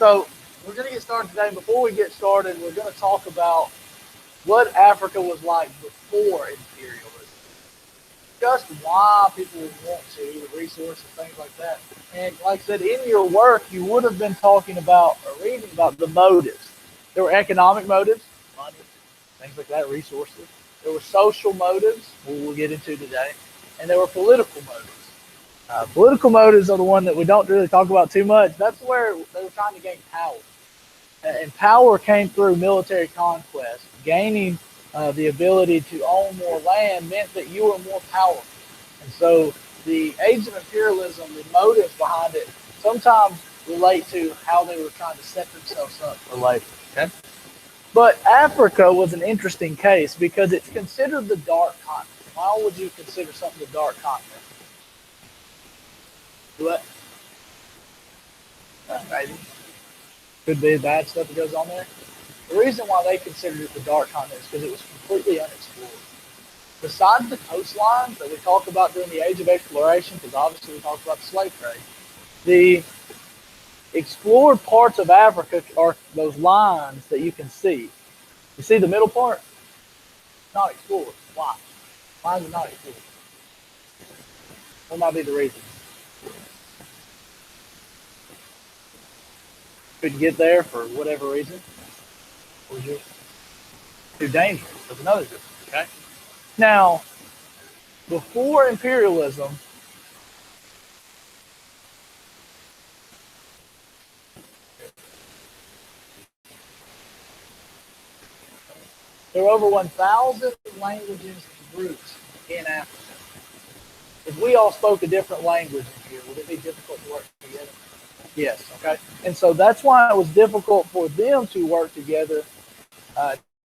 So we're going to get started today. Before we get started, we're going to talk about what Africa was like before imperialism, just why people would want to, the resources, things like that. And like I said, in your work, you would have been talking about or reading about the motives. There were economic motives, money, things like that, resources. There were social motives, we'll get into today, and there were political motives. Political motives are the one that we don't really talk about too much. That's where they were trying to gain power. And power came through military conquest. Gaining the ability to own more land meant that you were more powerful. And so the age of imperialism, the motives behind it, sometimes relate to how they were trying to set themselves up for later. Okay? But Africa was an interesting case because it's considered the dark continent. Why would you consider something the dark continent? What? Maybe. Could be bad stuff that goes on there. The reason why they considered it the dark continent is because it was completely unexplored. Besides the coastlines that we talked about during the age of exploration, because obviously we talked about the slave trade, the explored parts of Africa are those lines that you can see. You see the middle part? Not explored. Why? Why is it not explored? What might be the reason? Couldn't get there for whatever reason. Or just too dangerous. That's another reason. Okay. Now, before imperialism, there were over 1,000 languages and groups in Africa. If we all spoke a different language in here, would it be difficult to work together? Yes, okay. And so that's why it was difficult for them to work together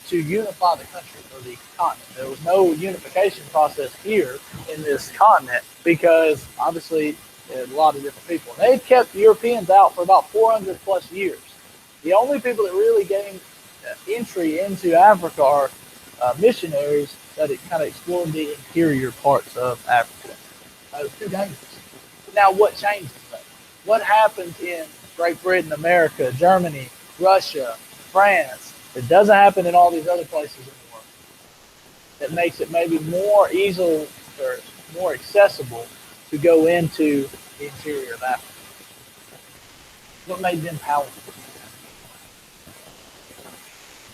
to unify the country or the continent. There was no unification process here in this continent because obviously a lot of different people. And they kept the Europeans out for about 400 plus years. The only people that really gained entry into Africa are missionaries that kind of explored the interior parts of Africa. It was too dangerous. Now, what changes that? What happens in Great Britain, America, Germany, Russia, France? It doesn't happen in all these other places in the world. That makes it maybe more easy or more accessible to go into the interior of Africa. What made them powerful?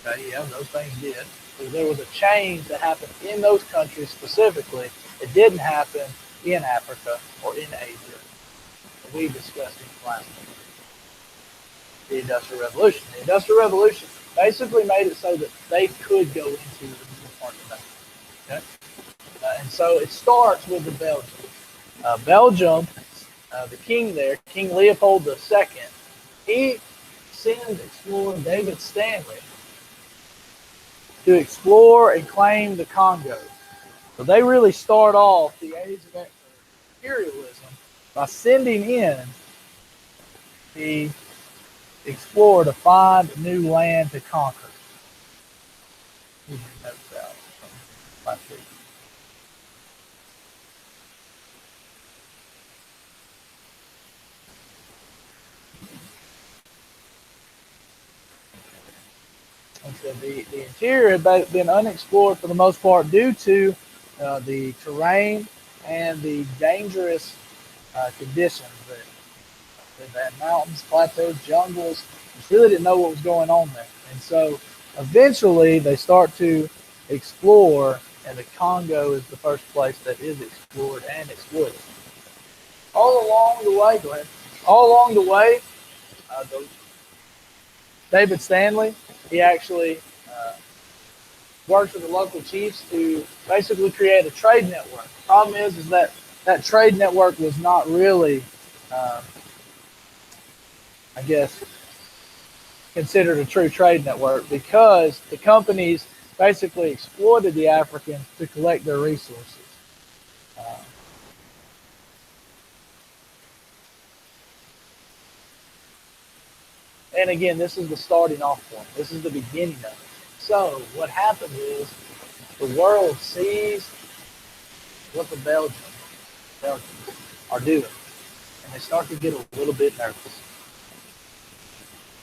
Okay, yeah, those things did. Because there was a change that happened in those countries specifically. It didn't happen in Africa or in Asia. We discussed in class. The Industrial Revolution. The Industrial Revolution basically made it so that they could go into the part of Africa. Okay? And so it starts with the Belgium. Belgium, the king there, King Leopold II, he sends explorer David Stanley to explore and claim the Congo. So they really start off the age of imperialism by sending in the explorer to find new land to conquer. Last week. And so the interior had been unexplored for the most part due to the terrain and the dangerous conditions there. They had mountains, plateaus, jungles. Just really didn't know what was going on there. And so eventually they start to explore, and the Congo is the first place that is explored and exploited. All along the way, go ahead. All along the way, David Stanley, he actually works with the local chiefs to basically create a trade network. The problem is that that trade network was not really, I guess, considered a true trade network because the companies basically exploited the Africans to collect their resources. And again, this is the starting off point. This is the beginning of it. So what happens is the world sees what the Belgians are doing, and they start to get a little bit nervous.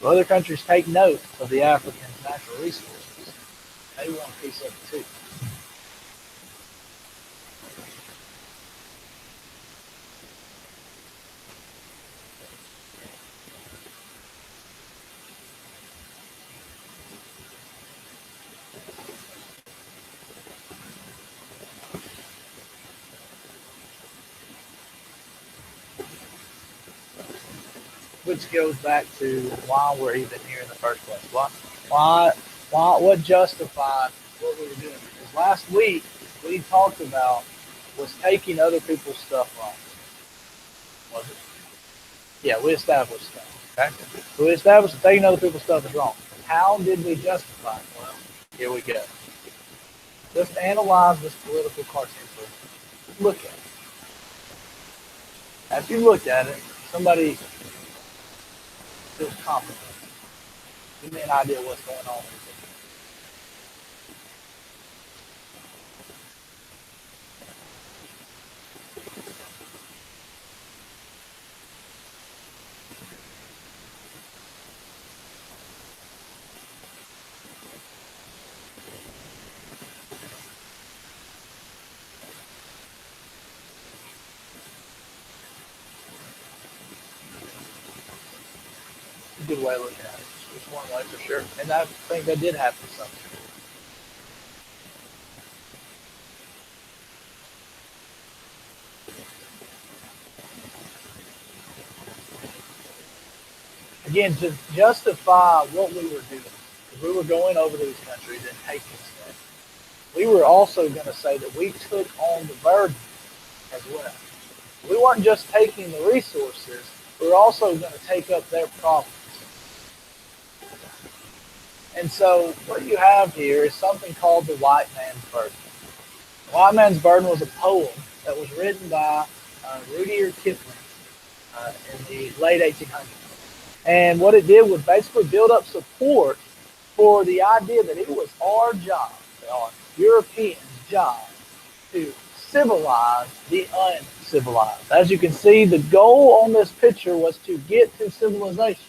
So other countries take note of the Africans' natural resources. They want a piece of it too. Which goes back to why we're even here in the first place. Why, what justified what we were doing? Because last week we talked about was taking other people's stuff wrong. Was it? Yeah, we established that. Okay. So we established that taking other people's stuff is wrong. How did we justify it? Well, here we go. Just analyze this political cartoon for us. Look at it. After you look at it, somebody feels confident. Give me an idea what's going on. A good way of looking at it. It's one way for sure. And I think that did happen something. Again, to justify what we were doing, because we were going over to these countries and taking stuff, we were also going to say that we took on the burden as well. We weren't just taking the resources, we were also going to take up their problems. And so what you have here is something called the White Man's Burden. The White Man's Burden was a poem that was written by Rudyard Kipling in the late 1800s. And what it did was basically build up support for the idea that it was our job, our Europeans' job, to civilize the uncivilized. As you can see, the goal on this picture was to get to civilization.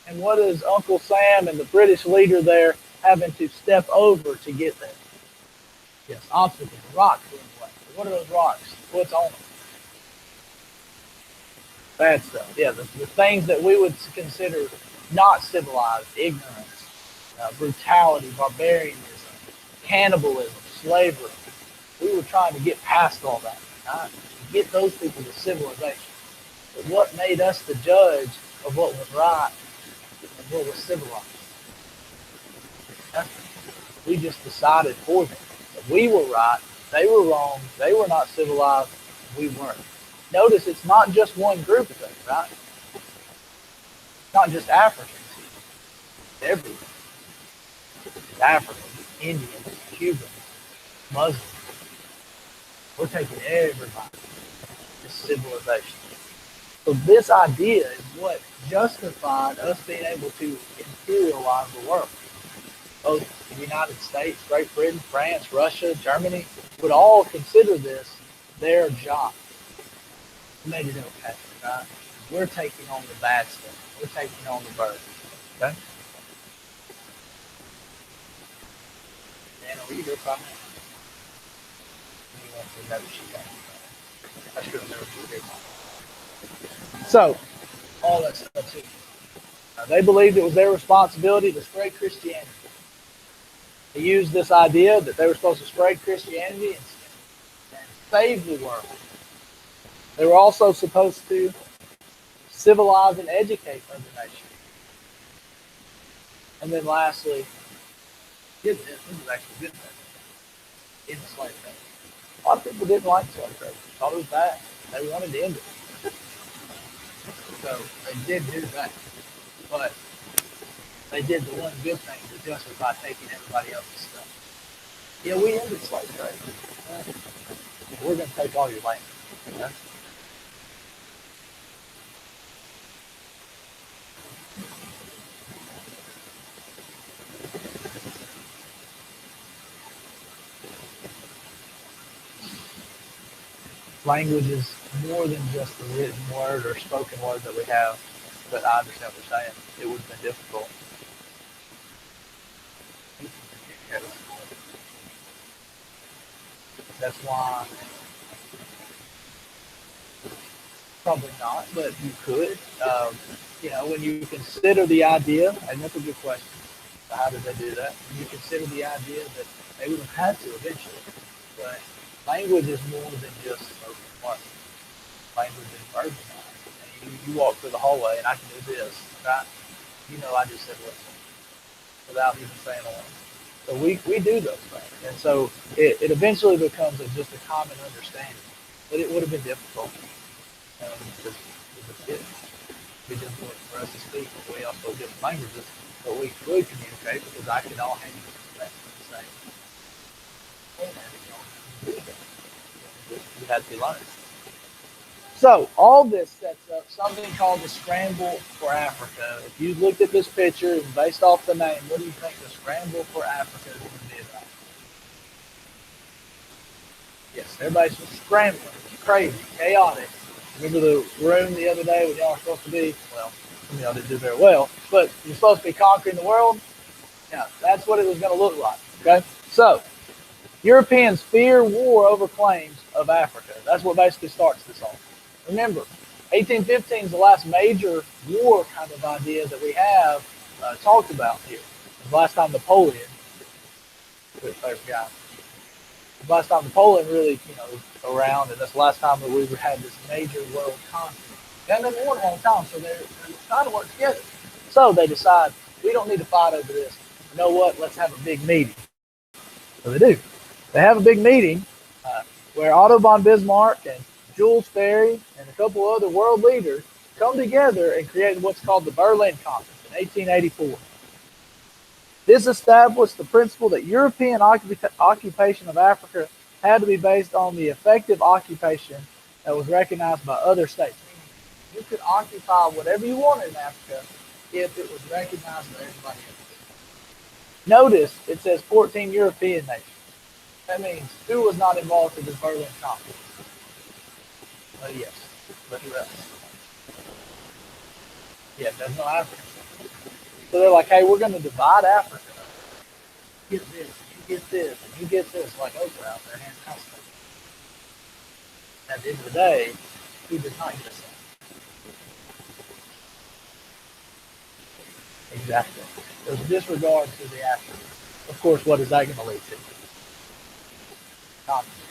And what is Uncle Sam and the British leader there having to step over to get there? Yes, obstacles, rocks in the way. What are those rocks? What's on them? Bad stuff. Yeah, the things that we would consider not civilized, ignorance, brutality, barbarianism, cannibalism, slavery. We were trying to get past all that, right? Get those people to civilization. But what made us the judge of what was right and what was civilized? We just decided for them that we were right, they were wrong, they were not civilized, we weren't. Notice it's not just one group of them, right? It's not just Africans. Everyone. Africans, Indians, Cubans, Muslims. We're taking everybody to civilization. So this idea is what justified us being able to imperialize the world. Both the United States, Great Britain, France, Russia, Germany would all consider this their job. We made it okay, right? We're taking on the bad stuff. We're taking on the burden. Okay? Dan, are you here from me? You want to know she got I should have never been here. So, all that stuff too. They believed it was their responsibility to spread Christianity. They used this idea that they were supposed to spread Christianity and save the world. They were also supposed to civilize and educate other nations. And then lastly, this is actually good thing, in the slave trade. A lot of people didn't like slave trade. Thought it was bad. They wanted to end it. So they did do that. But they did the one good thing to justify taking everybody else's stuff. Yeah, we ended slave trade. We're going to take all your land. Okay? Language is more than just the written word or spoken word that we have. but I understand what you're saying. It would have been difficult. That's why, probably not, but you could. When you consider the idea, and that's a good question. How did they do that? When you consider the idea that they would have had to eventually, but language is more than just spoken word. Language is verbalized. And you walk through the hallway and I can do this, right? I just said listen without even saying a word. So we do those things. And so it eventually becomes just a common understanding. But it would have been difficult because it would be difficult for us to speak. We all spoke different languages, but we could communicate because I can all handle the same. You had to learn. So all this sets up something called the Scramble for Africa. If you looked at this picture and based off the name, what do you think the Scramble for Africa is going to be about? Yes, everybody's scrambling. It's crazy, chaotic. Remember the room the other day when y'all were supposed to be, well, some of y'all didn't do very well, but you're supposed to be conquering the world? Yeah, that's what it was going to look like, okay? So, Europeans fear war over claims of Africa. That's what basically starts this off. Remember, 1815 is the last major war kind of idea that we have talked about here. The last time Napoleon, last time Napoleon really, around, and that's the last time that we had this major world conflict. They haven't been war in a long time, so they're trying to work together. So they decide, we don't need to fight over this. You know what? Let's have a big meeting. So they do. They have a big meeting where Otto von Bismarck and Jules Ferry and a couple other world leaders come together and create what's called the Berlin Conference in 1884. This established the principle that European occupation of Africa had to be based on the effective occupation that was recognized by other states. You could occupy whatever you wanted in Africa if it was recognized by everybody else. Notice it says 14 European nations. That means who was not involved in the Berlin Conference? Yes, but who else? Yeah, there's no Africa. So they're like, hey, we're going to divide Africa. You get this, you get this, and you get this, like Oprah out there handing out stuff. At the end of the day, who does not get something? Exactly. There's a disregard to the Africans. Of course, what is that going to lead to? Conflict.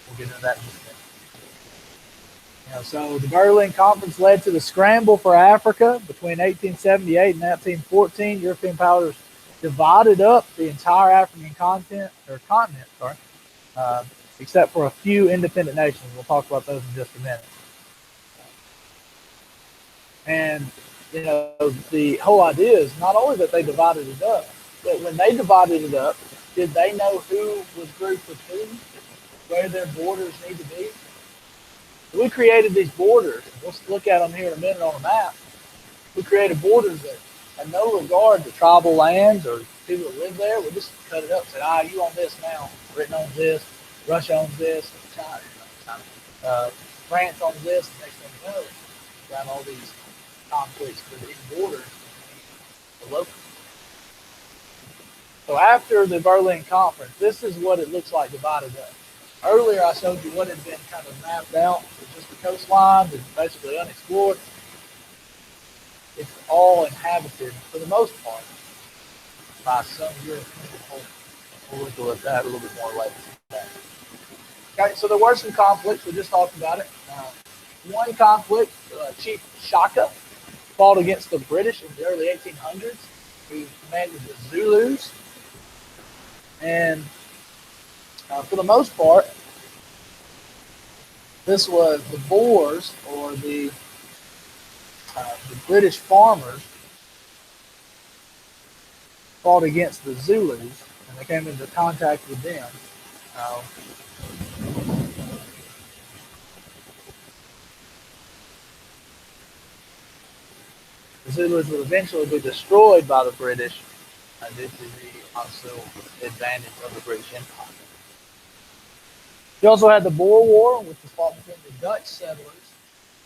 We'll get into that in just a minute. So the Berlin Conference led to the scramble for Africa between 1878 and 1914. European powers divided up the entire African continent, except for a few independent nations. We'll talk about those in just a minute. And the whole idea is not only that they divided it up, but when they divided it up, did they know who was grouped with who, where their borders need to be? We created these borders. We'll look at them here in a minute on a map. We created borders that had no regard to tribal lands or people that live there. We just cut it up and said, you own this now. Britain owns this. Russia owns this. China, France owns this. The next thing you know, we got all these conflicts within borders between the locals. So after the Berlin Conference, this is what it looks like divided up. Earlier, I showed you what had been kind of mapped out. It's just the coastline is basically unexplored. It's all inhabited, for the most part, by some European culture. We'll look at that a little bit more later. Okay, so there were some conflicts. We just talked about it. One conflict, Chief Shaka fought against the British in the early 1800s, who commanded the Zulus. And for the most part, this was the Boers, or the British farmers, fought against the Zulus, and they came into contact with them. The Zulus would eventually be destroyed by the British due to the advantage of the British Empire. You also had the Boer War, which was fought between the Dutch settlers,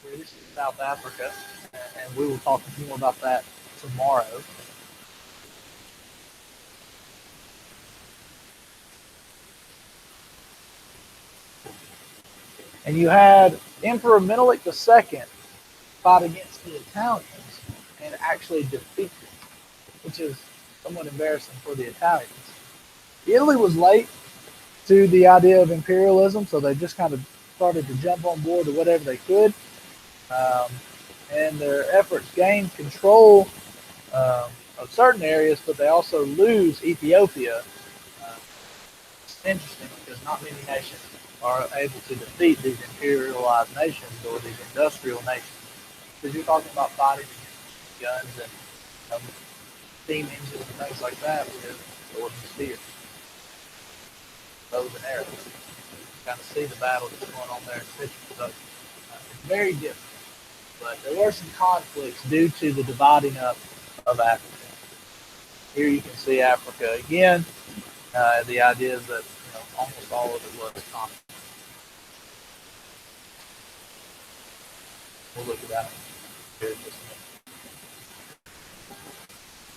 British in South Africa, and we will talk more about that tomorrow. And you had Emperor Menelik II fight against the Italians and actually defeat them, which is somewhat embarrassing for the Italians. Italy was late to the idea of imperialism, so they just kind of started to jump on board to whatever they could. Um, and their efforts gained control of certain areas, but they also lose Ethiopia. Uh, it's interesting because not many nations are able to defeat these imperialized nations or these industrial nations. Because you're talking about fighting against guns and steam engines and things like that with swords and spears, bows and arrows. You kind of see the battle that's going on there in the picture. So it's very different. But there were some conflicts due to the dividing up of Africa. Here you can see Africa again. The idea is that almost all of it was conflict. We'll look at that here in just a minute.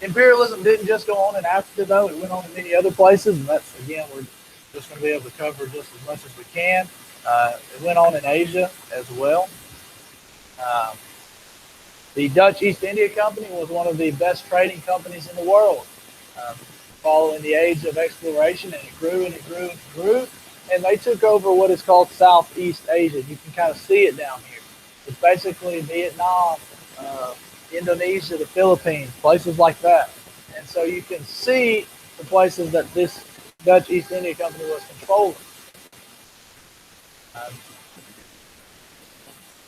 Imperialism didn't just go on in Africa, though. It went on in many other places, and that's, again, we're just going to be able to cover just as much as we can. It went on in Asia as well. The Dutch East India Company was one of the best trading companies in the world, following the age of exploration, and it grew and it grew and it grew. And they took over what is called Southeast Asia. You can kind of see it down here. It's basically Vietnam, Indonesia, the Philippines, places like that. And so you can see the places that this Dutch East India Company was controlling.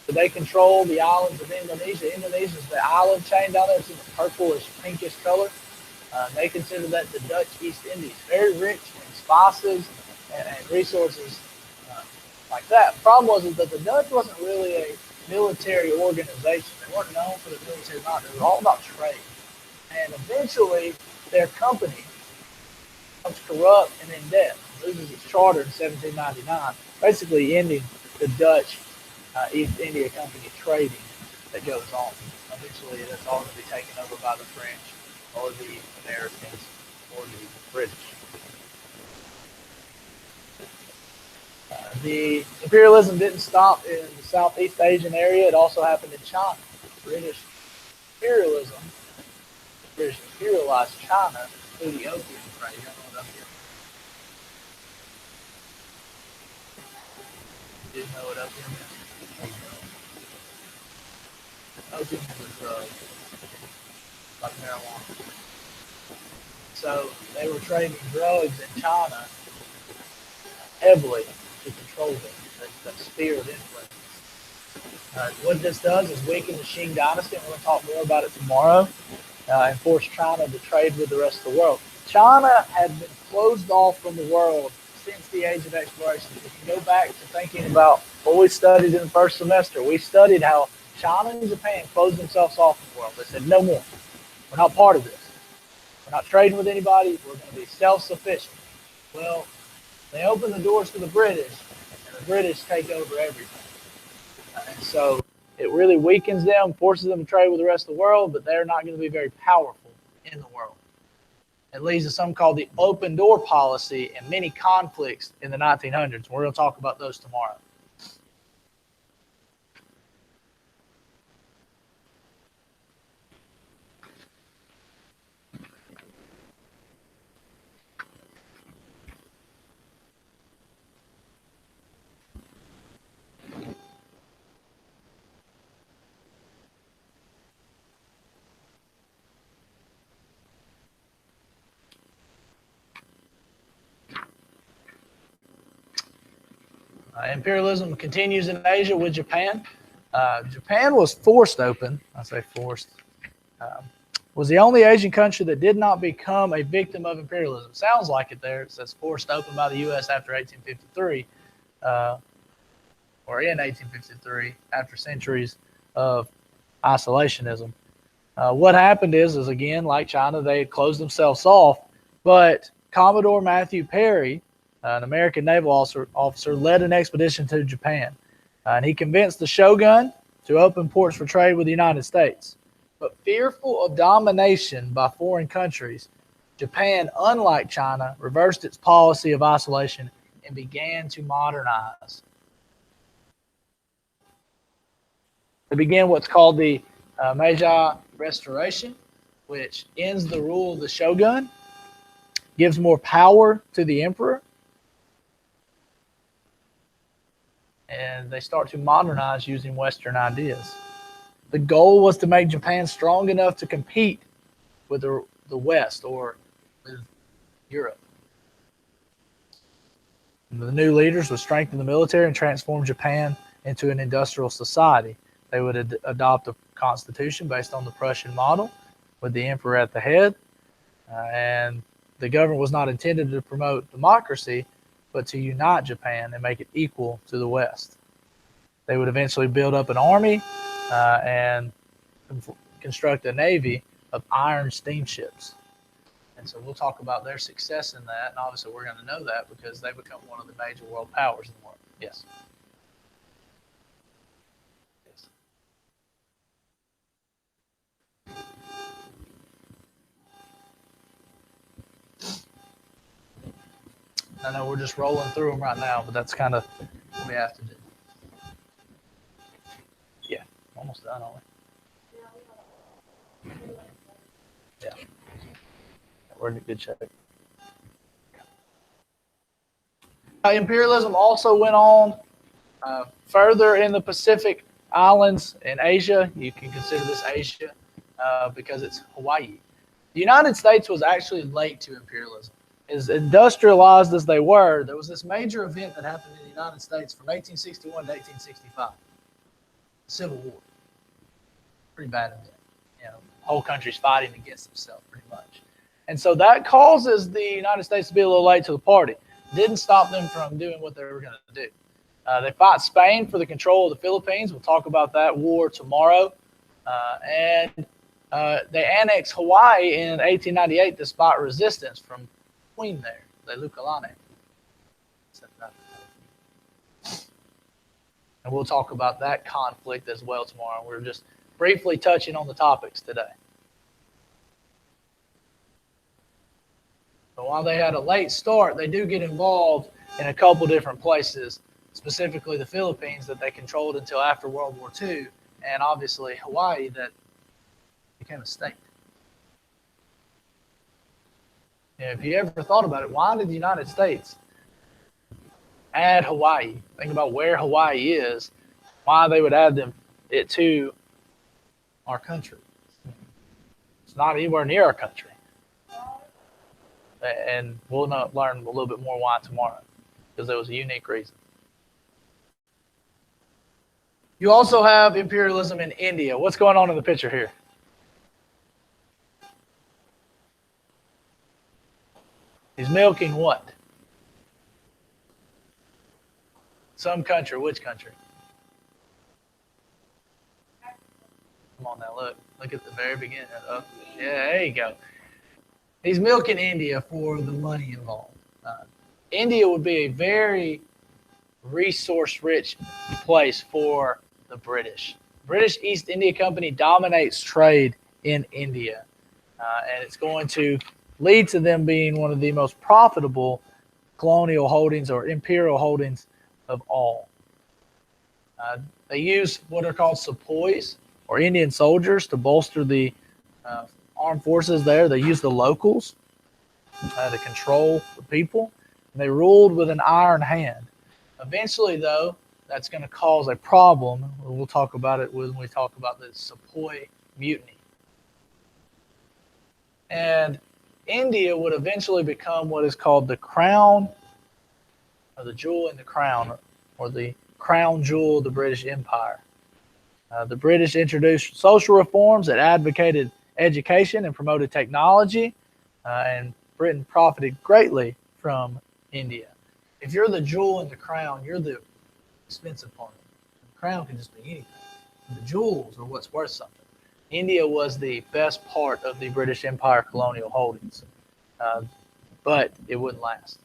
So they control the islands of Indonesia. Indonesia is the island chain down there. It's in a purplish, pinkish color. They consider that the Dutch East Indies, very rich in spices and resources like that. The problem was that the Dutch wasn't really a military organization. They weren't known for the military might. It was all about trade. And eventually, their company becomes corrupt and in debt. Loses its charter in 1799, basically ending the Dutch East India Company trading that goes on. Eventually, that's all going to be taken over by the French or the Americans or the British. The imperialism didn't stop in the Southeast Asian area. It also happened in China. British imperialized China through the opium trade. You know what opium is? You didn't know what opium is? Opium is a drug, like marijuana. So they were trading drugs in China heavily to control them, that sphere of influence. What this does is weaken the Qing dynasty, and we're going to talk more about it tomorrow, and force China to trade with the rest of the world. China had been closed off from the world since the age of exploration. If you go back to thinking about what we studied in the first semester, we studied how China and Japan closed themselves off from the world. They said, no more. We're not part of this. We're not trading with anybody. We're going to be self-sufficient. Well, they open the doors to the British, and the British take over everything. And so it really weakens them, forces them to trade with the rest of the world, but they're not going to be very powerful in the world. It leads to something called the open door policy and many conflicts in the 1900s. We're going to talk about those tomorrow. Imperialism continues in Asia with Japan. Japan was forced open. I say forced. Was the only Asian country that did not become a victim of imperialism. Sounds like it there. It says forced open by the U.S. after 1853, or in 1853, after centuries of isolationism. What happened is again, like China, they had closed themselves off, but Commodore Matthew Perry, an American naval officer, led an expedition to Japan. And he convinced the shogun to open ports for trade with the United States. But fearful of domination by foreign countries, Japan, unlike China, reversed its policy of isolation and began to modernize. They began what's called the Meiji Restoration, which ends the rule of the shogun, gives more power to the emperor, and they start to modernize using Western ideas. The goal was to make Japan strong enough to compete with the West or with Europe. And the new leaders would strengthen the military and transform Japan into an industrial society. They would adopt a constitution based on the Prussian model with the emperor at the head. And the government was not intended to promote democracy, but to unite Japan and make it equal to the West. They would eventually build up an army and construct a navy of iron steamships. And so we'll talk about their success in that. And obviously we're going to know that because they become one of the major world powers in the world. Yes. I know we're just rolling through them right now, but that's kind of what we have to do. Yeah, almost done, aren't we? Yeah. We're in good shape. Imperialism also went on further in the Pacific Islands in Asia. You can consider this Asia because it's Hawaii. The United States was actually late to imperialism. As industrialized as they were, there was this major event that happened in the United States from 1861 to 1865. The Civil War. Pretty bad event. You know, the whole country's fighting against themselves pretty much. And so that causes the United States to be a little late to the party. Didn't stop them from doing what they were going to do. They fought Spain for the control of the Philippines. We'll talk about that war tomorrow. And they annexed Hawaii in 1898 despite resistance from Queen there, Leukolani. And we'll talk about that conflict as well tomorrow. We're just briefly touching on the topics today. But while they had a late start, they do get involved in a couple different places, specifically the Philippines that they controlled until after World War II, and obviously Hawaii that became a state. And if you ever thought about it, why did the United States add Hawaii? Think about where Hawaii is, why they would add it to our country. It's not anywhere near our country. And we'll learn a little bit more why tomorrow, because there was a unique reason. You also have imperialism in India. What's going on in the picture here? He's milking what? Some country. Which country? Come on now, look. Look at the very beginning. Oh, yeah, there you go. He's milking India for the money involved. India would be a very resource-rich place for the British. British East India Company dominates trade in India, and it's going to lead to them being one of the most profitable colonial holdings or imperial holdings of all. They use what are called sepoys, or Indian soldiers, to bolster the armed forces there. They use the locals to control the people. And they ruled with an iron hand. Eventually, though, that's going to cause a problem. We'll talk about it when we talk about the Sepoy Mutiny. And India would eventually become what is called the crown, or the jewel in the crown, or the crown jewel of the British Empire. The British introduced social reforms that advocated education and promoted technology, and Britain profited greatly from India. If you're the jewel in the crown, you're the expensive part. The crown can just be anything. The jewels are what's worth something. India was the best part of the British Empire colonial holdings, but it wouldn't last.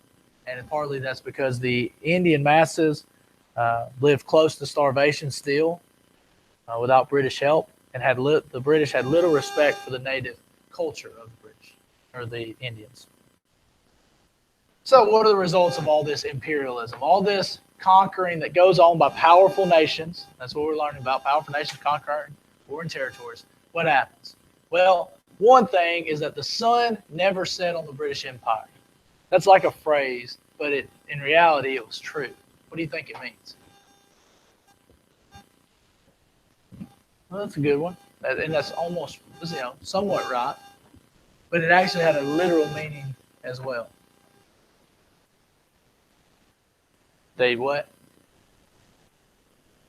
And partly that's because the Indian masses lived close to starvation still. without British help, and the British had little respect for the native culture of the British or the Indians. So what are the results of all this imperialism, all this conquering that goes on by powerful nations? That's what we're learning about, powerful nations conquering foreign territories. What happens? Well, one thing is that the sun never set on the British Empire. That's like a phrase, but in reality, it was true. What do you think it means? Well, that's a good one. And that's almost, somewhat right. But it actually had a literal meaning as well. They what?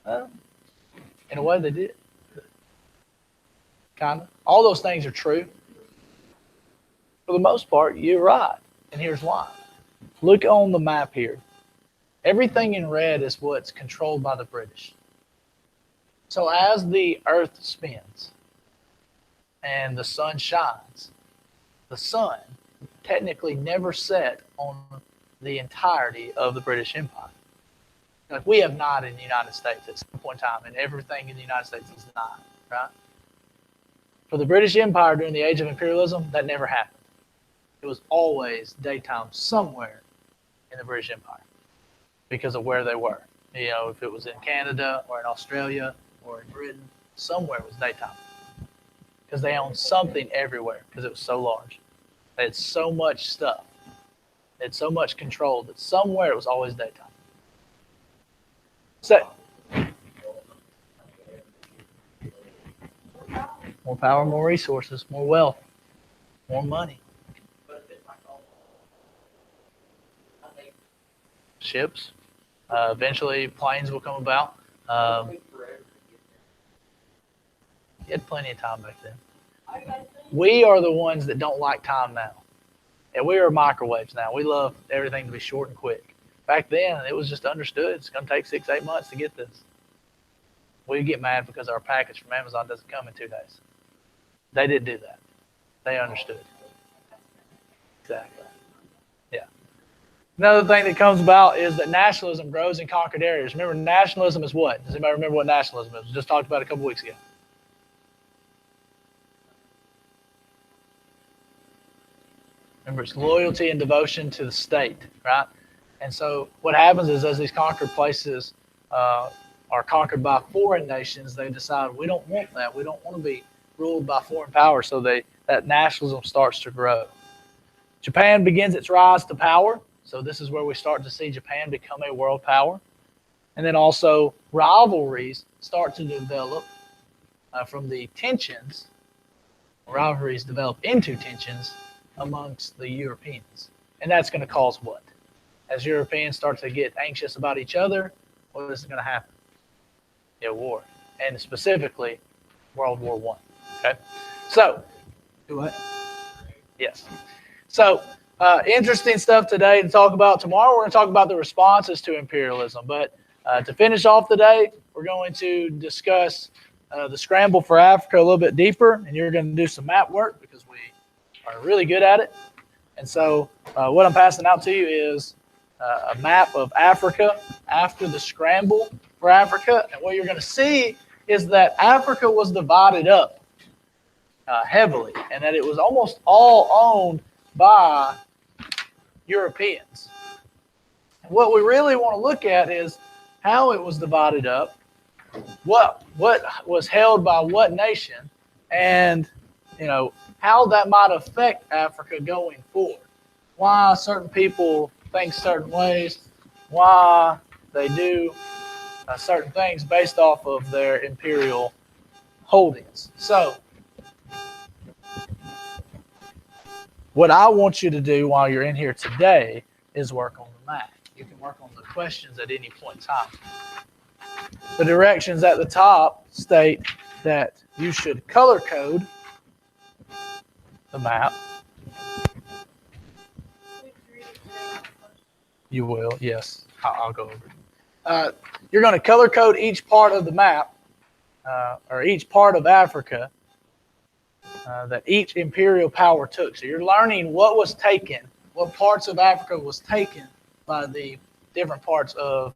In a way, they did. Kind of. All those things are true. For the most part, you're right. And here's why. Look on the map here. Everything in red is what's controlled by the British. So as the earth spins and the sun shines, the sun technically never set on the entirety of the British Empire. Like we have night in the United States at some point in time, and everything in the United States is night, right? For the British Empire during the age of imperialism, that never happened. It was always daytime somewhere in the British Empire because of where they were. If it was in Canada or in Australia or in Britain, somewhere it was daytime because they owned something everywhere because it was so large. They had so much stuff. They had so much control that somewhere it was always daytime. So, more power, more resources, more wealth, more money. Ships. Eventually, planes will come about. You had plenty of time back then. We are the ones that don't like time now. And we are microwaves now. We love everything to be short and quick. Back then, it was just understood. It's going to take 6-8 months to get this. We get mad because our package from Amazon doesn't come in 2 days. They didn't do that. They understood. Exactly. Yeah. Another thing that comes about is that nationalism grows in conquered areas. Remember, nationalism is what? Does anybody remember what nationalism is? We just talked about it a couple weeks ago. Remember, it's loyalty and devotion to the state, right? And so what happens is as these conquered places are conquered by foreign nations, they decide we don't want that. We don't want to be ruled by foreign power. So that nationalism starts to grow. Japan begins its rise to power. So this is where we start to see Japan become a world power. And then also rivalries start to develop from the tensions. Rivalries develop into tensions amongst the Europeans. And that's going to cause what? As Europeans start to get anxious about each other, what is going to happen? Yeah, war. And specifically, World War I. Okay? So, what? Yes. So, interesting stuff today to talk about. Tomorrow, we're going to talk about the responses to imperialism. But to finish off today, we're going to discuss the scramble for Africa a little bit deeper. And you're going to do some map work because we are really good at it. And so, what I'm passing out to you is a map of Africa after the scramble for Africa. And what you're going to see is that Africa was divided up heavily and that it was almost all owned by Europeans. And what we really want to look at is how it was divided up, what was held by what nation, and how that might affect Africa going forward. Why certain people think certain ways, why they do certain things based off of their imperial holdings. So, what I want you to do while you're in here today is work on the map. You can work on the questions at any point in time. The directions at the top state that you should color code the map. You will, yes. I'll go over it. You're going to color code each part of the map, or each part of Africa that each imperial power took. So you're learning what was taken, what parts of Africa was taken by the different parts of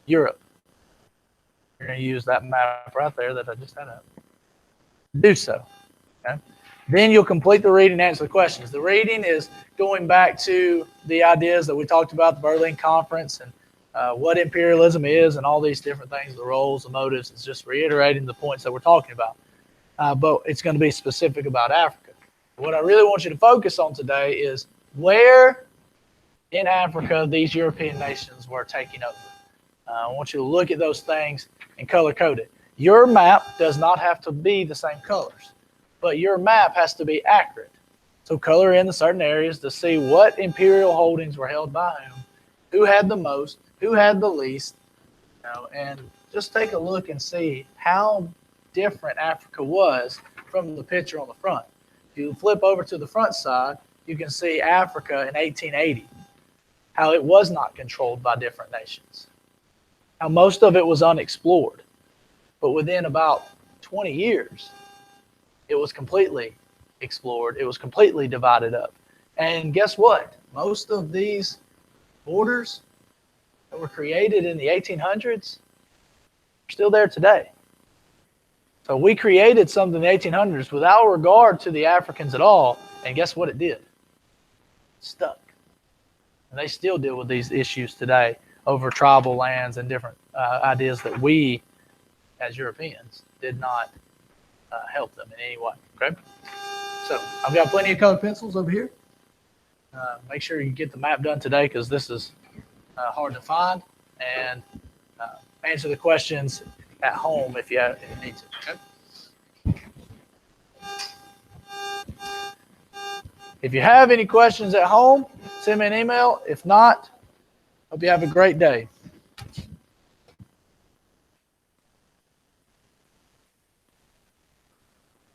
Europe. you're going to use that map right there that I just had up. Do so. Okay. Then you'll complete the reading and answer the questions. The reading is going back to the ideas that we talked about, the Berlin Conference, and what imperialism is and all these different things, the roles, the motives. It's just reiterating the points that we're talking about. But it's going to be specific about Africa. What I really want you to focus on today is where in Africa these European nations were taking over. I want you to look at those things and color code it. Your map does not have to be the same colors, but your map has to be accurate. So color in the certain areas to see what imperial holdings were held by who had the most, who had the least, and just take a look and see how different Africa was from the picture on the front. If you flip over to the front side, you can see Africa in 1880, how it was not controlled by different nations, how most of it was unexplored. But within about 20 years, it was completely explored. It was completely divided up. And guess what? Most of these borders that were created in the 1800s are still there today. So we created something in the 1800s without regard to the Africans at all. And guess what it did? It stuck. And they still deal with these issues today over tribal lands and different ideas that we, as Europeans, did not help them in any way. Okay? So I've got plenty of colored pencils over here. Make sure you get the map done today because this is hard to find. And answer the questions at home if you need to. Okay? If you have any questions at home, send me an email. If not, hope you have a great day.